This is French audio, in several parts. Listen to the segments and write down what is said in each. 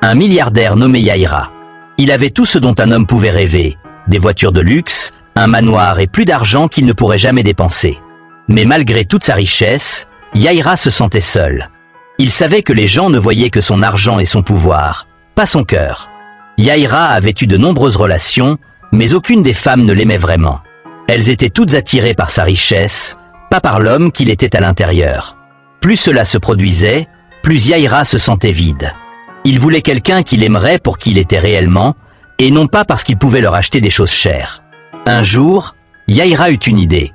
un milliardaire nommé Yaïra. Il avait tout ce dont un homme pouvait rêver, des voitures de luxe, un manoir et plus d'argent qu'il ne pourrait jamais dépenser. Mais malgré toute sa richesse, Yaïra se sentait seul. Il savait que les gens ne voyaient que son argent et son pouvoir, pas son cœur. Yaïra avait eu de nombreuses relations, mais aucune des femmes ne l'aimait vraiment. Elles étaient toutes attirées par sa richesse, pas par l'homme qu'il était à l'intérieur. Plus cela se produisait, plus Yaïra se sentait vide. Il voulait quelqu'un qui l'aimerait pour qui il était réellement, et non pas parce qu'il pouvait leur acheter des choses chères. Un jour, Yaïra eut une idée.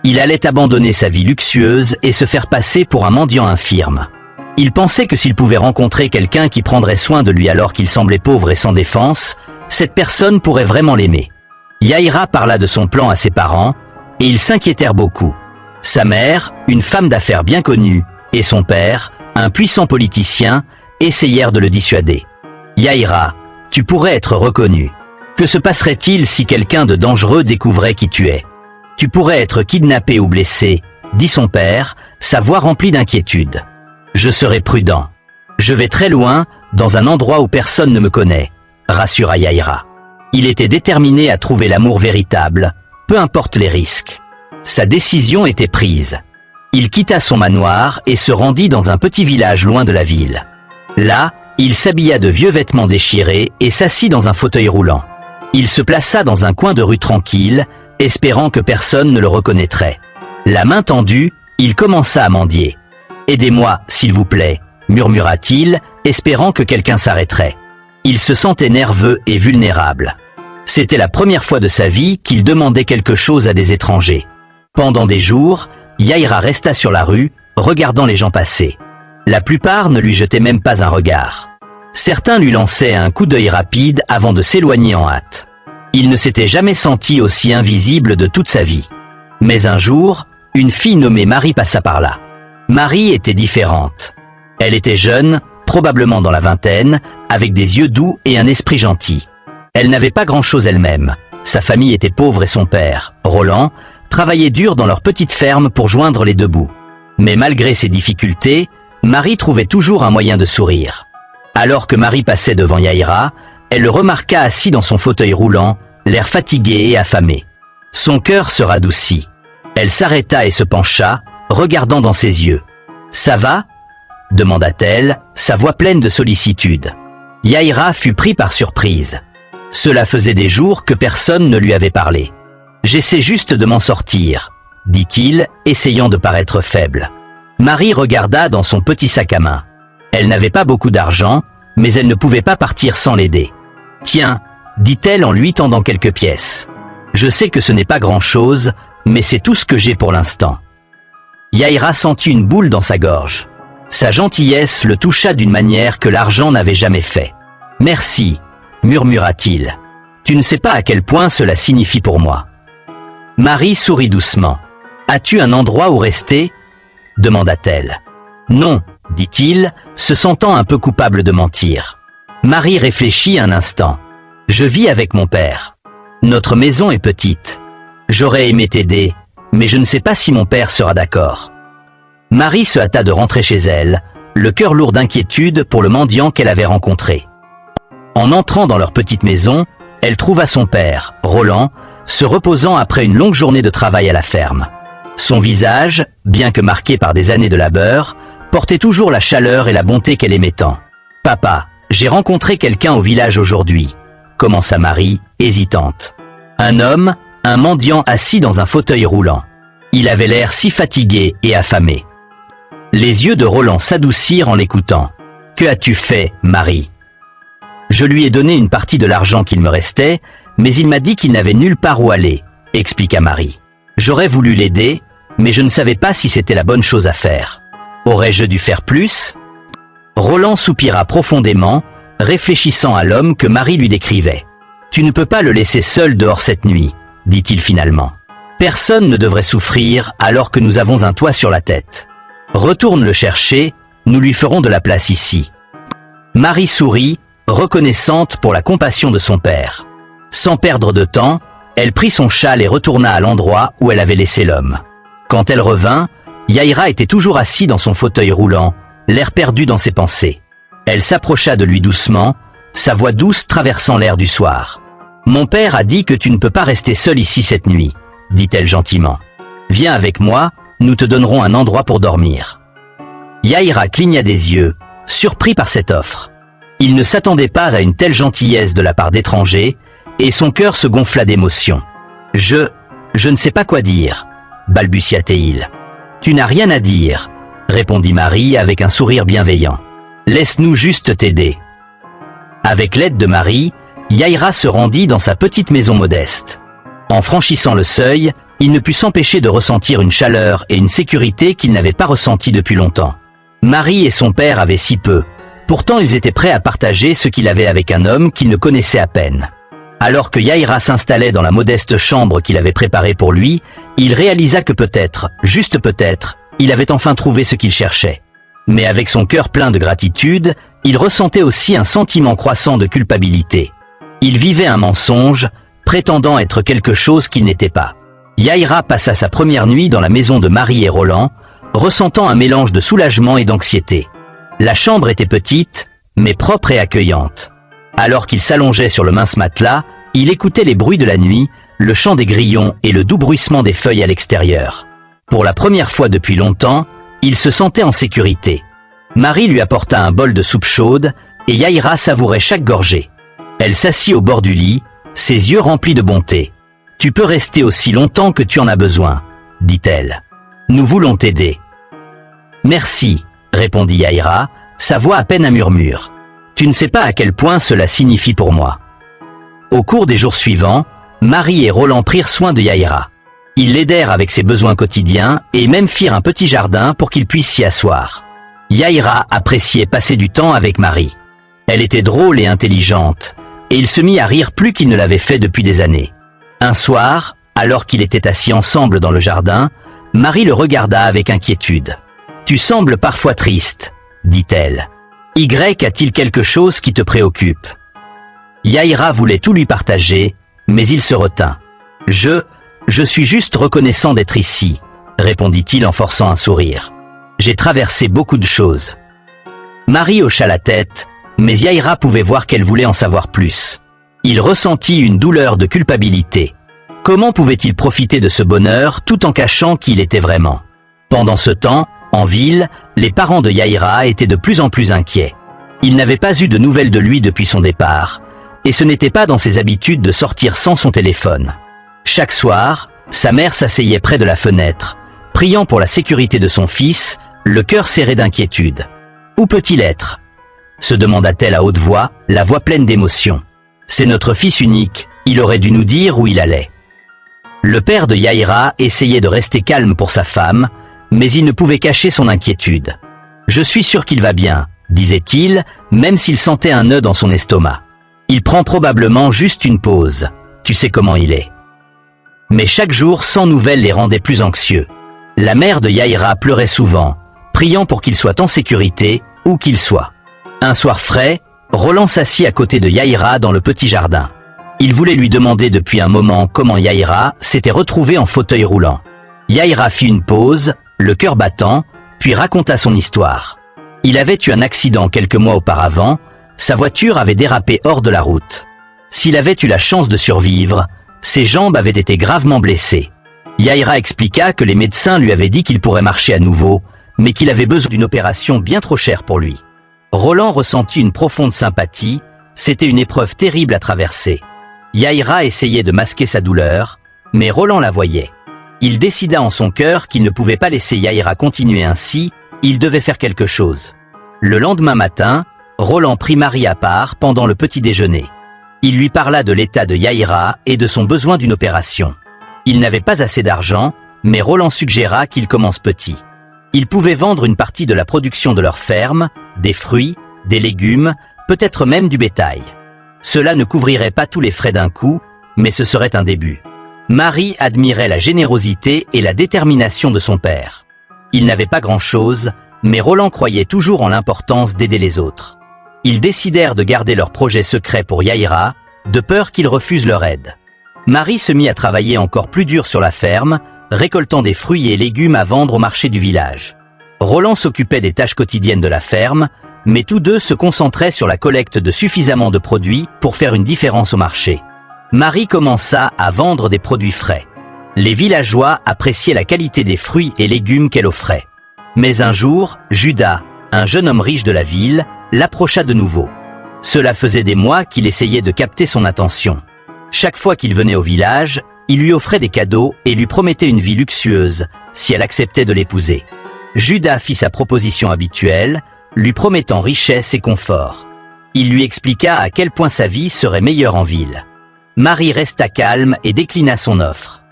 Il allait abandonner sa vie luxueuse et se faire passer pour un mendiant infirme. Il pensait que s'il pouvait rencontrer quelqu'un qui prendrait soin de lui alors qu'il semblait pauvre et sans défense, cette personne pourrait vraiment l'aimer. Yaïra parla de son plan à ses parents, et ils s'inquiétèrent beaucoup. Sa mère, une femme d'affaires bien connue, et son père, un puissant politicien, essayèrent de le dissuader. « Yaïra, tu pourrais être reconnu. Que se passerait-il si quelqu'un de dangereux découvrait qui tu es? Tu pourrais être kidnappé ou blessé, » dit son père, sa voix remplie d'inquiétude. « Je serai prudent. Je vais très loin, dans un endroit où personne ne me connaît, » rassura Yaïra. Il était déterminé à trouver l'amour véritable, peu importe les risques. Sa décision était prise. Il quitta son manoir et se rendit dans un petit village loin de la ville. Là, il s'habilla de vieux vêtements déchirés et s'assit dans un fauteuil roulant. Il se plaça dans un coin de rue tranquille, espérant que personne ne le reconnaîtrait. La main tendue, il commença à mendier. « Aidez-moi, s'il vous plaît », murmura-t-il, espérant que quelqu'un s'arrêterait. Il se sentait nerveux et vulnérable. C'était la première fois de sa vie qu'il demandait quelque chose à des étrangers. Pendant des jours, Yaïra resta sur la rue, regardant les gens passer. La plupart ne lui jetaient même pas un regard. Certains lui lançaient un coup d'œil rapide avant de s'éloigner en hâte. Il ne s'était jamais senti aussi invisible de toute sa vie. Mais un jour, une fille nommée Marie passa par là. Marie était différente. Elle était jeune, probablement dans la vingtaine, avec des yeux doux et un esprit gentil. Elle n'avait pas grand-chose elle-même. Sa famille était pauvre et son père, Roland, travaillait dur dans leur petite ferme pour joindre les deux bouts. Mais malgré ses difficultés, Marie trouvait toujours un moyen de sourire. Alors que Marie passait devant Yaïra, elle le remarqua assis dans son fauteuil roulant, l'air fatigué et affamé. Son cœur se radoucit. Elle s'arrêta et se pencha, regardant dans ses yeux. « Ça va ?» demanda-t-elle, sa voix pleine de sollicitude. Yaïra fut pris par surprise. Cela faisait des jours que personne ne lui avait parlé. « J'essaie juste de m'en sortir », dit-il, essayant de paraître faible. Marie regarda dans son petit sac à main. Elle n'avait pas beaucoup d'argent, mais elle ne pouvait pas partir sans l'aider. « Tiens », dit-elle en lui tendant quelques pièces. « Je sais que ce n'est pas grand-chose, mais c'est tout ce que j'ai pour l'instant. » Yaïra sentit une boule dans sa gorge. Sa gentillesse le toucha d'une manière que l'argent n'avait jamais fait. « Merci », murmura-t-il. « Tu ne sais pas à quel point cela signifie pour moi. » Marie sourit doucement. « As-tu un endroit où rester ?» demanda-t-elle. « Non », dit-il, se sentant un peu coupable de mentir. Marie réfléchit un instant. « Je vis avec mon père. Notre maison est petite. J'aurais aimé t'aider, mais je ne sais pas si mon père sera d'accord. » Marie se hâta de rentrer chez elle, le cœur lourd d'inquiétude pour le mendiant qu'elle avait rencontré. En entrant dans leur petite maison, elle trouva son père, Roland, se reposant après une longue journée de travail à la ferme. Son visage, bien que marqué par des années de labeur, portait toujours la chaleur et la bonté qu'elle aimait tant. « Papa, j'ai rencontré quelqu'un au village aujourd'hui », commença Marie, hésitante. Un homme, un mendiant assis dans un fauteuil roulant. Il avait l'air si fatigué et affamé. Les yeux de Roland s'adoucirent en l'écoutant. « Que as-tu fait, Marie ?» « Je lui ai donné une partie de l'argent qu'il me restait, mais il m'a dit qu'il n'avait nulle part où aller, » expliqua Marie. « J'aurais voulu l'aider, mais je ne savais pas si c'était la bonne chose à faire. Aurais-je dû faire plus ?» Roland soupira profondément, réfléchissant à l'homme que Marie lui décrivait. « Tu ne peux pas le laisser seul dehors cette nuit, » dit-il finalement. « Personne ne devrait souffrir alors que nous avons un toit sur la tête. Retourne le chercher, nous lui ferons de la place ici. » Marie sourit, reconnaissante pour la compassion de son père. Sans perdre de temps, elle prit son châle et retourna à l'endroit où elle avait laissé l'homme. Quand elle revint, Yaïra était toujours assis dans son fauteuil roulant, l'air perdu dans ses pensées. Elle s'approcha de lui doucement, sa voix douce traversant l'air du soir. « Mon père a dit que tu ne peux pas rester seul ici cette nuit, dit-elle gentiment. Viens avec moi, nous te donnerons un endroit pour dormir. » Yaïra cligna des yeux, surpris par cette offre. Il ne s'attendait pas à une telle gentillesse de la part d'étrangers, et son cœur se gonfla d'émotion. « Je ne sais pas quoi dire, » balbutia-t-il. « Tu n'as rien à dire, » répondit Marie avec un sourire bienveillant. « Laisse-nous juste t'aider. » Avec l'aide de Marie, Yaïra se rendit dans sa petite maison modeste. En franchissant le seuil, il ne put s'empêcher de ressentir une chaleur et une sécurité qu'il n'avait pas ressentie depuis longtemps. Marie et son père avaient si peu, pourtant ils étaient prêts à partager ce qu'il avait avec un homme qu'ils ne connaissaient à peine. Alors que Yaïra s'installait dans la modeste chambre qu'il avait préparée pour lui, il réalisa que peut-être, juste peut-être, il avait enfin trouvé ce qu'il cherchait. Mais avec son cœur plein de gratitude, il ressentait aussi un sentiment croissant de culpabilité. Il vivait un mensonge, prétendant être quelque chose qu'il n'était pas. Yaïra passa sa première nuit dans la maison de Marie et Roland, ressentant un mélange de soulagement et d'anxiété. La chambre était petite, mais propre et accueillante. Alors qu'il s'allongeait sur le mince matelas, il écoutait les bruits de la nuit, le chant des grillons et le doux bruissement des feuilles à l'extérieur. Pour la première fois depuis longtemps, il se sentait en sécurité. Marie lui apporta un bol de soupe chaude et Yaïra savourait chaque gorgée. Elle s'assit au bord du lit, ses yeux remplis de bonté. « Tu peux rester aussi longtemps que tu en as besoin, » dit-elle. « Nous voulons t'aider. »« Merci, » répondit Yaïra, sa voix à peine un murmure. « Tu ne sais pas à quel point cela signifie pour moi. » Au cours des jours suivants, Marie et Roland prirent soin de Yaïra. Ils l'aidèrent avec ses besoins quotidiens et même firent un petit jardin pour qu'il puisse s'y asseoir. Yaïra appréciait passer du temps avec Marie. Elle était drôle et intelligente, et il se mit à rire plus qu'il ne l'avait fait depuis des années. Un soir, alors qu'ils étaient assis ensemble dans le jardin, Marie le regarda avec inquiétude. « Tu sembles parfois triste, » dit-elle. « Y a-t-il quelque chose qui te préoccupe ?» Yaïra voulait tout lui partager, mais il se retint. « Je suis juste reconnaissant d'être ici, » répondit-il en forçant un sourire. « J'ai traversé beaucoup de choses. » Marie hocha la tête, mais Yaïra pouvait voir qu'elle voulait en savoir plus. Il ressentit une douleur de culpabilité. Comment pouvait-il profiter de ce bonheur tout en cachant qui il était vraiment? Pendant ce temps, en ville, les parents de Yaïra étaient de plus en plus inquiets. Ils n'avaient pas eu de nouvelles de lui depuis son départ, et ce n'était pas dans ses habitudes de sortir sans son téléphone. Chaque soir, sa mère s'asseyait près de la fenêtre, priant pour la sécurité de son fils, le cœur serré d'inquiétude. « Où peut-il être ?» se demanda-t-elle à haute voix, la voix pleine d'émotion. « C'est notre fils unique, il aurait dû nous dire où il allait. » Le père de Yaïra essayait de rester calme pour sa femme, mais il ne pouvait cacher son inquiétude. « Je suis sûr qu'il va bien, » disait-il, même s'il sentait un nœud dans son estomac. « Il prend probablement juste une pause. Tu sais comment il est. » Mais chaque jour sans nouvelles les rendait plus anxieux. La mère de Yaïra pleurait souvent, priant pour qu'il soit en sécurité, où qu'il soit. Un soir frais, Roland s'assit à côté de Yaïra dans le petit jardin. Il voulait lui demander depuis un moment comment Yaïra s'était retrouvée en fauteuil roulant. Yaïra fit une pause, le cœur battant, puis raconta son histoire. Il avait eu un accident quelques mois auparavant, sa voiture avait dérapé hors de la route. S'il avait eu la chance de survivre, ses jambes avaient été gravement blessées. Yaïra expliqua que les médecins lui avaient dit qu'il pourrait marcher à nouveau, mais qu'il avait besoin d'une opération bien trop chère pour lui. Roland ressentit une profonde sympathie, c'était une épreuve terrible à traverser. Yaïra essayait de masquer sa douleur, mais Roland la voyait. Il décida en son cœur qu'il ne pouvait pas laisser Yaïra continuer ainsi, il devait faire quelque chose. Le lendemain matin, Roland prit Marie à part pendant le petit déjeuner. Il lui parla de l'état de Yaïra et de son besoin d'une opération. Il n'avait pas assez d'argent, mais Roland suggéra qu'il commence petit. Ils pouvaient vendre une partie de la production de leur ferme, des fruits, des légumes, peut-être même du bétail. Cela ne couvrirait pas tous les frais d'un coup, mais ce serait un début. Marie admirait la générosité et la détermination de son père. Il n'avait pas grand-chose, mais Roland croyait toujours en l'importance d'aider les autres. Ils décidèrent de garder leur projet secret pour Yaïra, de peur qu'il refuse leur aide. Marie se mit à travailler encore plus dur sur la ferme, récoltant des fruits et légumes à vendre au marché du village. Roland s'occupait des tâches quotidiennes de la ferme, Mais tous deux se concentraient sur la collecte de suffisamment de produits pour faire une différence au marché. Marie commença à vendre des produits frais. Les villageois appréciaient la qualité des fruits et légumes qu'elle offrait. Mais un jour, Judas, un jeune homme riche de la ville, l'approcha de nouveau. Cela faisait des mois qu'il essayait de capter son attention. Chaque fois qu'il venait au village, il lui offrait des cadeaux et lui promettait une vie luxueuse si elle acceptait de l'épouser. Judas fit sa proposition habituelle, lui promettant richesse et confort. Il lui expliqua à quel point sa vie serait meilleure en ville. Marie resta calme et déclina son offre.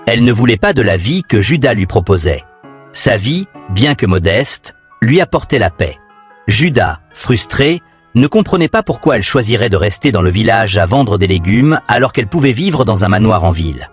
Elle ne voulait pas de la vie que Judas lui proposait. Sa vie, bien que modeste, lui apportait la paix. Judas, frustré, ne comprenait pas pourquoi elle choisirait de rester dans le village à vendre des légumes alors qu'elle pouvait vivre dans un manoir en ville.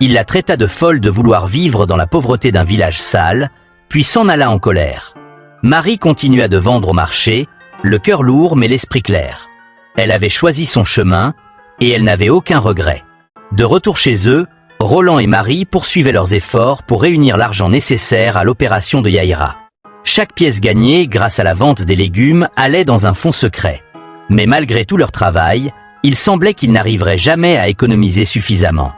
Il la traita de folle de vouloir vivre dans la pauvreté d'un village sale, puis s'en alla en colère. Marie continua de vendre au marché, le cœur lourd mais l'esprit clair. Elle avait choisi son chemin, et elle n'avait aucun regret. De retour chez eux, Roland et Marie poursuivaient leurs efforts pour réunir l'argent nécessaire à l'opération de Yaïra. Chaque pièce gagnée grâce à la vente des légumes allait dans un fonds secret. Mais malgré tout leur travail, il semblait qu'ils n'arriveraient jamais à économiser suffisamment.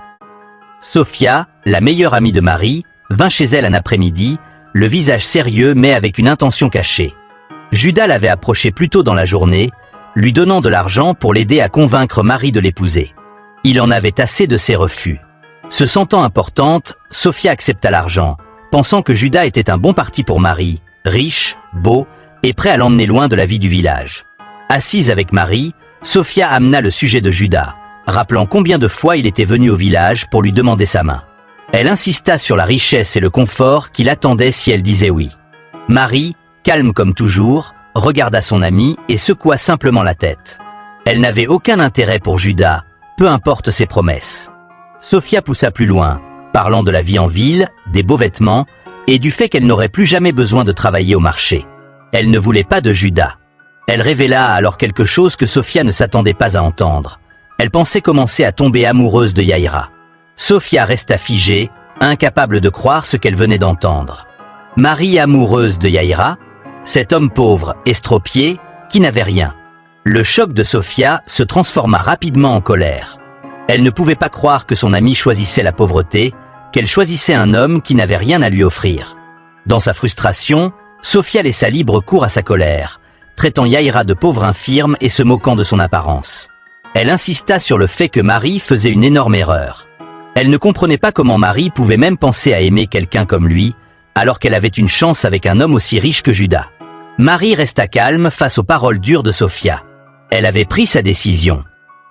Sophia, la meilleure amie de Marie, vint chez elle un après-midi, le visage sérieux mais avec une intention cachée. Judas l'avait approchée plus tôt dans la journée, lui donnant de l'argent pour l'aider à convaincre Marie de l'épouser. Il en avait assez de ses refus. Se sentant importante, Sophia accepta l'argent, pensant que Judas était un bon parti pour Marie, riche, beau et prêt à l'emmener loin de la vie du village. Assise avec Marie, Sophia amena le sujet de Judas, rappelant combien de fois il était venu au village pour lui demander sa main. Elle insista sur la richesse et le confort qui l'attendaient si elle disait oui. Marie, calme comme toujours, regarda son amie et secoua simplement la tête. Elle n'avait aucun intérêt pour Judas, peu importe ses promesses. Sophia poussa plus loin, parlant de la vie en ville, des beaux vêtements et du fait qu'elle n'aurait plus jamais besoin de travailler au marché. Elle ne voulait pas de Judas. Elle révéla alors quelque chose que Sophia ne s'attendait pas à entendre. Elle pensait commencer à tomber amoureuse de Yaïra. Sophia resta figée, incapable de croire ce qu'elle venait d'entendre. Marie amoureuse de Yaïra, cet homme pauvre, estropié, qui n'avait rien. Le choc de Sophia se transforma rapidement en colère. Elle ne pouvait pas croire que son amie choisissait la pauvreté, qu'elle choisissait un homme qui n'avait rien à lui offrir. Dans sa frustration, Sophia laissa libre cours à sa colère, traitant Yaïra de pauvre infirme et se moquant de son apparence. Elle insista sur le fait que Marie faisait une énorme erreur. Elle ne comprenait pas comment Marie pouvait même penser à aimer quelqu'un comme lui, alors qu'elle avait une chance avec un homme aussi riche que Judas. Marie resta calme face aux paroles dures de Sophia. Elle avait pris sa décision.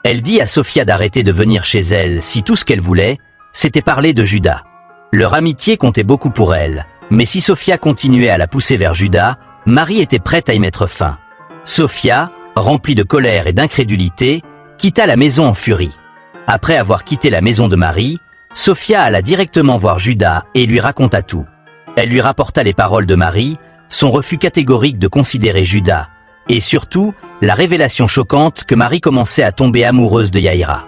Elle dit à Sophia d'arrêter de venir chez elle si tout ce qu'elle voulait, c'était parler de Judas. Leur amitié comptait beaucoup pour elle, mais si Sophia continuait à la pousser vers Judas, Marie était prête à y mettre fin. Sophia, remplie de colère et d'incrédulité, quitta la maison en furie. Après avoir quitté la maison de Marie, Sophia alla directement voir Judas et lui raconta tout. Elle lui rapporta les paroles de Marie, son refus catégorique de considérer Judas, et surtout, la révélation choquante que Marie commençait à tomber amoureuse de Yaïra.